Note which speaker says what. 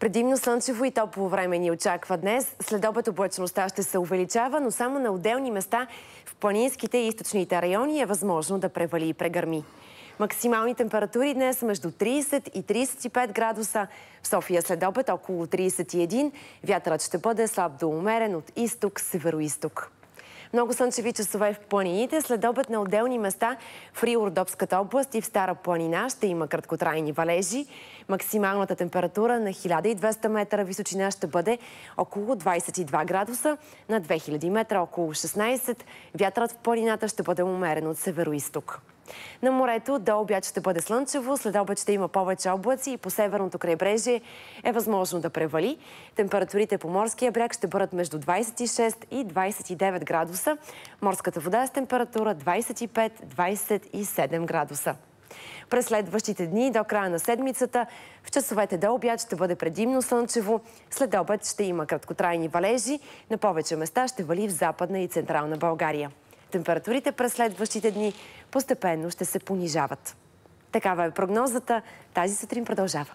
Speaker 1: Предимно слънчево и топло време ни очаква днес. Следобед облачността ще се увеличава, но само на отделни места в планинските и източните райони е възможно да превали и прегърми. Максимални температури днес между 30 и 35 градуса. В София следобед около 31. Вятърът ще бъде слаб до умерен от изток, североизток. Много слънчеви часове в планините. Следобед на отделни места в Рило-Родопската област и в Стара планина ще има краткотрайни валежи. Максималната температура на 1200 метра височина ще бъде около 22 градуса, на 2000 метра около 16. Вятърът в планината ще бъде умерен от североизток. На морето до обяд ще бъде слънчево, след обед ще има повече облаци и по северното крайбрежие е възможно да превали. Температурите по морския бряг ще бъдат между 26 и 29 градуса. Морската вода с температура 25-27 градуса. През следващите дни до края на седмицата в часовете до обяд ще бъде предимно слънчево. След обед ще има краткотрайни валежи. На повече места ще вали в Западна и Централна България. Температурите през следващите дни постепенно ще се понижават. Такава е прогнозата. Тази сутрин продължава.